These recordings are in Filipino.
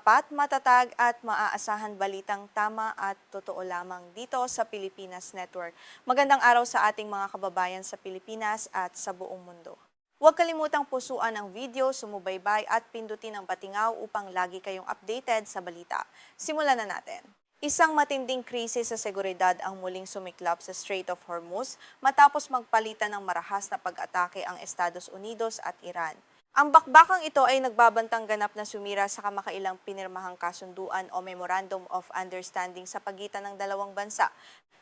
tapat, matatag at maaasahan balitang tama at totoo lamang dito sa Pilipinas Network. Magandang araw sa ating mga kababayan sa Pilipinas at sa buong mundo. Huwag kalimutang pusuan ang video, sumubaybay at pindutin ang batingaw upang lagi kayong updated sa balita. Simulan na natin. Isang matinding krisis sa seguridad ang muling sumiklab sa Strait of Hormuz matapos magpalitan ng marahas na pag-atake ang Estados Unidos at Iran. Ang bakbakang ito ay nagbabantang ganap na sumira sa kamakailang pinirmahang kasunduan o Memorandum of Understanding sa pagitan ng dalawang bansa.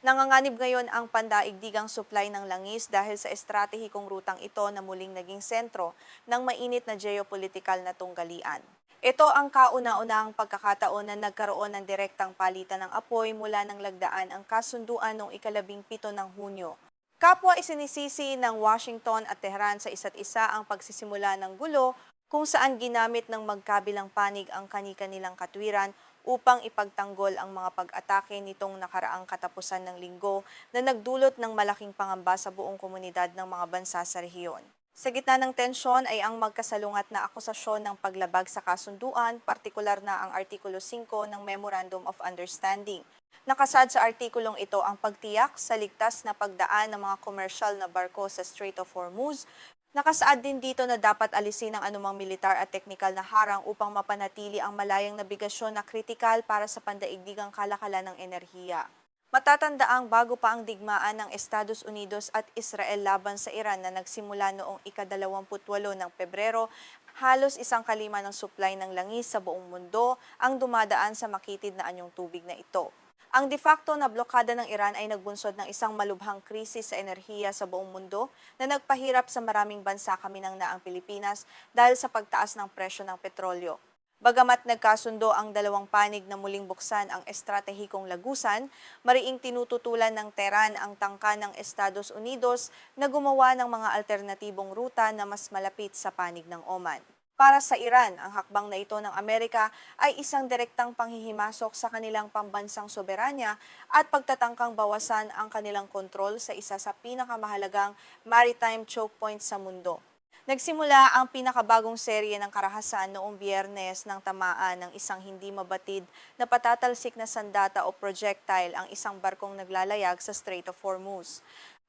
Nanganganib ngayon ang pandaigdigang supply ng langis dahil sa estratehikong rutang ito na muling naging sentro ng mainit na geopolitikal na tunggalian. Ito ang kauna-unahang pagkakataon na nagkaroon ng direktang palitan ng apoy mula ng lagdaan ang kasunduan noong 17 ng Hunyo. Kapwa isinisisi ng Washington at Tehran sa isa't isa ang pagsisimula ng gulo kung saan ginamit ng magkabilang panig ang kani-kanilang katwiran upang ipagtanggol ang mga pag-atake nitong nakaraang katapusan ng linggo na nagdulot ng malaking pangamba sa buong komunidad ng mga bansa sa rehiyon. Sa gitna ng tensyon ay ang magkasalungat na akusasyon ng paglabag sa kasunduan, partikular na ang Artikulo 5 ng Memorandum of Understanding. Nakasad sa artikulong ito ang pagtiyak sa ligtas na pagdaan ng mga komersyal na barko sa Strait of Hormuz. Nakasaad din dito na dapat alisin ang anumang militar at teknikal na harang upang mapanatili ang malayang nabigasyon na kritikal para sa pandaigdigang kalakalan ng enerhiya. Matatandaang bago pa ang digmaan ng Estados Unidos at Israel laban sa Iran na nagsimula noong ika-28 ng Pebrero, halos 1/5 ng supply ng langis sa buong mundo ang dumadaan sa makitid na anyong tubig na ito. Ang de facto na blokada ng Iran ay nagbunsod ng isang malubhang krisis sa enerhiya sa buong mundo na nagpahirap sa maraming bansa kaminang na ang Pilipinas dahil sa pagtaas ng presyo ng petrolyo. Bagamat nagkasundo ang dalawang panig na muling buksan ang estratehikong lagusan, mariing tinututulan ng Tehran ang tangka ng Estados Unidos na gumawa ng mga alternatibong ruta na mas malapit sa panig ng Oman. Para sa Iran, ang hakbang na ito ng Amerika ay isang direktang panghihimasok sa kanilang pambansang soberanya at pagtatangkang bawasan ang kanilang kontrol sa isa sa pinakamahalagang maritime choke point sa mundo. Nagsimula ang pinakabagong serye ng karahasan noong Biyernes nang tamaan ng isang hindi mabatid na patatalsik na sandata o projectile ang isang barkong naglalayag sa Strait of Hormuz.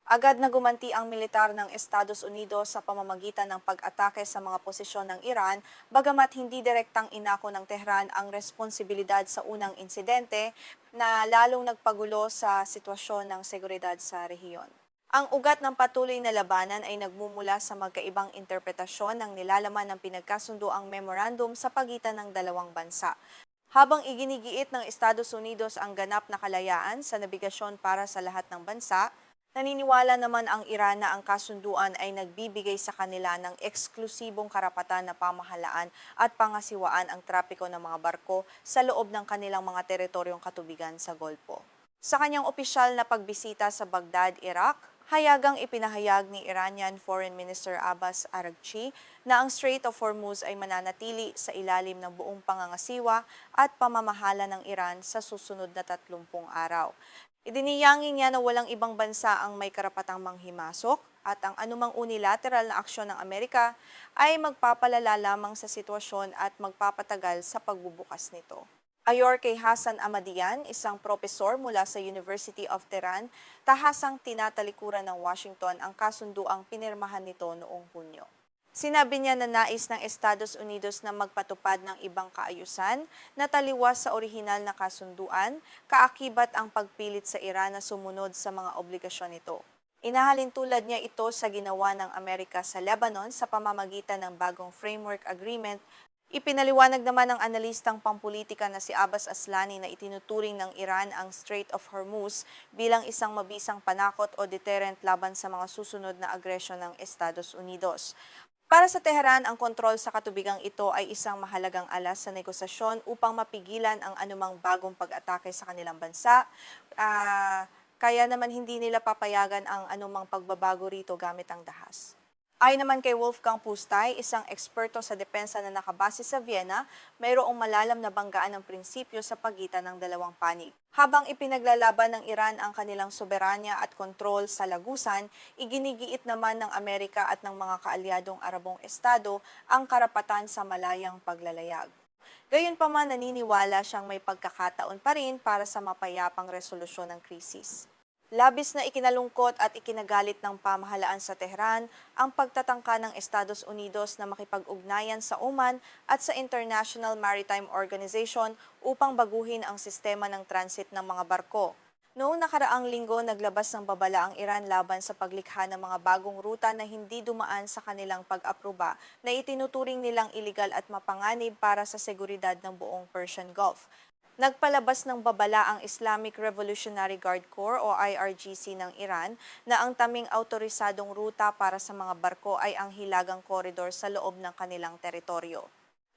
Agad na gumanti ang militar ng Estados Unidos sa pamamagitan ng pag-atake sa mga posisyon ng Iran, bagamat hindi direktang inako ng Tehran ang responsibilidad sa unang insidente na lalong nagpagulo sa sitwasyon ng seguridad sa rehiyon. Ang ugat ng patuloy na labanan ay nagmumula sa magkaibang interpretasyon ng nilalaman ng pinagkasunduang memorandum sa pagitan ng dalawang bansa. Habang iginigiit ng Estados Unidos ang ganap na kalayaan sa nabigasyon para sa lahat ng bansa, naniniwala naman ang Iran na ang kasunduan ay nagbibigay sa kanila ng eksklusibong karapatan na pamahalaan at pangasiwaan ang trapiko ng mga barko sa loob ng kanilang mga teritoryong katubigan sa Golpo. Sa kanyang opisyal na pagbisita sa Baghdad, Iraq, hayagang ipinahayag ni Iranian Foreign Minister Abbas Araghchi na ang Strait of Hormuz ay mananatili sa ilalim ng buong pangangasiwa at pamamahala ng Iran sa susunod na 30 araw. Idiniyangin niya na walang ibang bansa ang may karapatang manghimasok at ang anumang unilateral na aksyon ng Amerika ay magpapalala lamang sa sitwasyon at magpapatagal sa pagbubukas nito. Ayor kay Hassan Ahmadian, isang propesor mula sa University of Tehran, tahasang tinatalikuran ng Washington ang kasunduang pinirmahan nito noong Hunyo. Sinabi niya na nais ng Estados Unidos na magpatupad ng ibang kaayusan na taliwas sa orihinal na kasunduan, kaakibat ang pagpilit sa Iran na sumunod sa mga obligasyon nito. Inahalin tulad niya ito sa ginawa ng Amerika sa Lebanon sa pamamagitan ng bagong framework agreement. Ipinaliwanag naman ng analistang pampulitika na si Abbas Aslani na itinuturing ng Iran ang Strait of Hormuz bilang isang mabisang panakot o deterrent laban sa mga susunod na agresyon ng Estados Unidos. Para sa Tehran, ang kontrol sa katubigang ito ay isang mahalagang alas sa negosasyon upang mapigilan ang anumang bagong pag-atake sa kanilang bansa. Kaya naman hindi nila papayagan ang anumang pagbabago rito gamit ang dahas. Ayon naman kay Wolfgang Pustay, isang eksperto sa depensa na nakabase sa Vienna, mayroong malalam na banggaan ng prinsipyo sa pagitan ng dalawang panig. Habang ipinaglalaban ng Iran ang kanilang soberanya at kontrol sa lagusan, iginigiit naman ng Amerika at ng mga kaalyadong Arabong Estado ang karapatan sa malayang paglalayag. Gayunpaman, naniniwala siyang may pagkakataon pa rin para sa mapayapang resolusyon ng krisis. Labis na ikinalungkot at ikinagalit ng pamahalaan sa Tehran ang pagtatangka ng Estados Unidos na makipag-ugnayan sa Oman at sa International Maritime Organization upang baguhin ang sistema ng transit ng mga barko. Noong nakaraang linggo, naglabas ng babala ang Iran laban sa paglikha ng mga bagong ruta na hindi dumaan sa kanilang pag-aproba na itinuturing nilang iligal at mapanganib para sa seguridad ng buong Persian Gulf. Nagpalabas ng babala ang Islamic Revolutionary Guard Corps o IRGC ng Iran na ang taming autorisadong ruta para sa mga barko ay ang Hilagang Corridor sa loob ng kanilang teritoryo.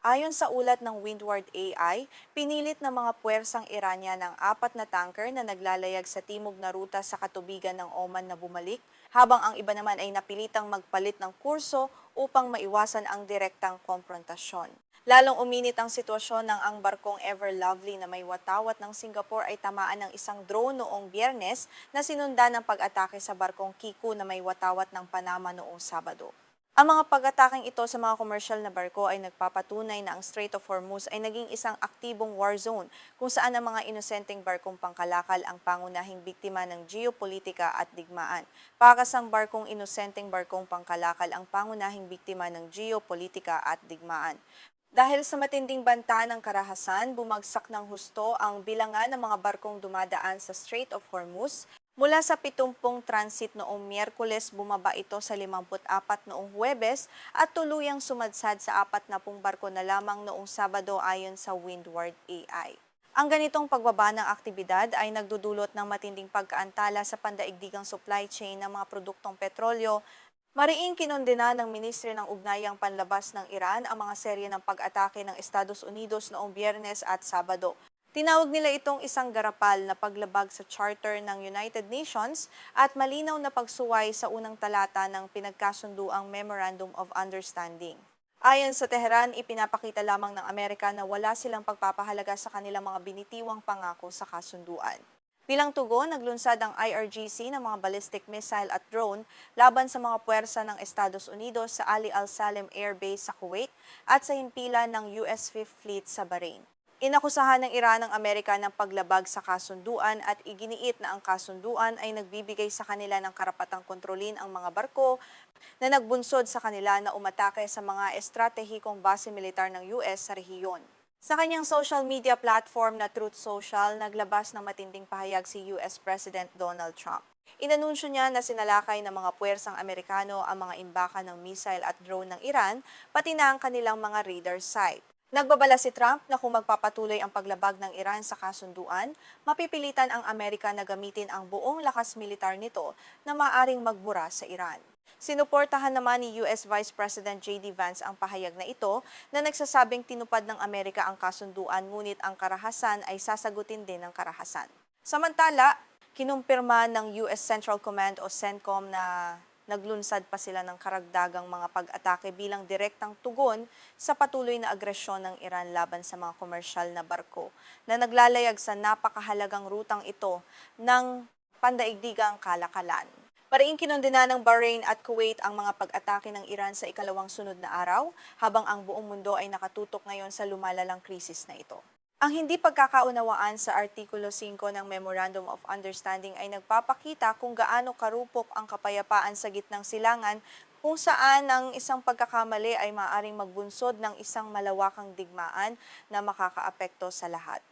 Ayon sa ulat ng Windward AI, pinilit ng mga puwersang Iranya ng 4 na tanker na naglalayag sa timog na ruta sa katubigan ng Oman na bumalik, habang ang iba naman ay napilitang magpalit ng kurso upang maiwasan ang direktang konfrontasyon. Lalong uminit ang sitwasyon ng ang barkong Ever Lovely na may watawat ng Singapore ay tamaan ng isang drone noong Biyernes na sinundan ng pag-atake sa barkong Kiku na may watawat ng Panama noong Sabado. Ang mga pag-ataking ito sa mga komersyal na barko ay nagpapatunay na ang Strait of Hormuz ay naging isang aktibong war zone kung saan ang mga inosenteng barkong pangkalakal ang pangunahing biktima ng geopolitika at digmaan. Pakas ang barkong inosenteng barkong pangkalakal ang pangunahing biktima ng geopolitika at digmaan. Dahil sa matinding banta ng karahasan, bumagsak ng husto ang bilangan ng mga barkong dumadaan sa Strait of Hormuz. Mula sa 70 transit noong Miyerkules, bumaba ito sa 54 noong Huwebes at tuluyang sumadsad sa 40 barko na lamang noong Sabado ayon sa Windward AI. Ang ganitong pagbaba ng aktibidad ay nagdudulot ng matinding pagkaantala sa pandaigdigang supply chain ng mga produktong petrolyo. Mariing kinondena ng Ministry ng Ugnayang Panlabas ng Iran ang mga serye ng pag-atake ng Estados Unidos noong Biyernes at Sabado. Tinawag nila itong isang garapal na paglabag sa charter ng United Nations at malinaw na pagsuway sa unang talata ng pinagkasunduang Memorandum of Understanding. Ayon sa Tehran, ipinapakita lamang ng Amerika na wala silang pagpapahalaga sa kanilang mga binitiwang pangako sa kasunduan. Bilang tugon, naglunsad ang IRGC ng mga ballistic missile at drone laban sa mga puwersa ng Estados Unidos sa Ali Al-Salem Air Base sa Kuwait at sa himpilan ng US Fifth Fleet sa Bahrain. Inakusahan ng Iran ang Amerika ng paglabag sa kasunduan at iginiit na ang kasunduan ay nagbibigay sa kanila ng karapatang kontrolin ang mga barko na nagbunsod sa kanila na umatake sa mga estratehikong base militar ng US sa rehiyon. Sa kanyang social media platform na Truth Social, naglabas ng matinding pahayag si US President Donald Trump. Inanunsyo niya na sinalakay ng mga puwersang Amerikano ang mga imbakan ng missile at drone ng Iran, pati na ang kanilang mga radar site. Nagbabala si Trump na kung magpapatuloy ang paglabag ng Iran sa kasunduan, mapipilitan ang Amerika na gamitin ang buong lakas militar nito na maaring magbura sa Iran. Sinuportahan naman ni US Vice President J.D. Vance ang pahayag na ito na nagsasabing tinupad ng Amerika ang kasunduan ngunit ang karahasan ay sasagutin din ng karahasan. Samantala, kinumpirma ng US Central Command o CENTCOM na naglunsad pa sila ng karagdagang mga pag-atake bilang direktang tugon sa patuloy na agresyon ng Iran laban sa mga komersyal na barko na naglalayag sa napakahalagang rutang ito ng pandaigdigang kalakalan. Mariing kinondena ng Bahrain at Kuwait ang mga pag-atake ng Iran sa ikalawang sunod na araw, habang ang buong mundo ay nakatutok ngayon sa lumalalang krisis na ito. Ang hindi pagkakaunawaan sa Artikulo 5 ng Memorandum of Understanding ay nagpapakita kung gaano karupok ang kapayapaan sa gitnang silangan, kung saan ang isang pagkakamali ay maaaring magbunsod ng isang malawakang digmaan na makakaapekto sa lahat.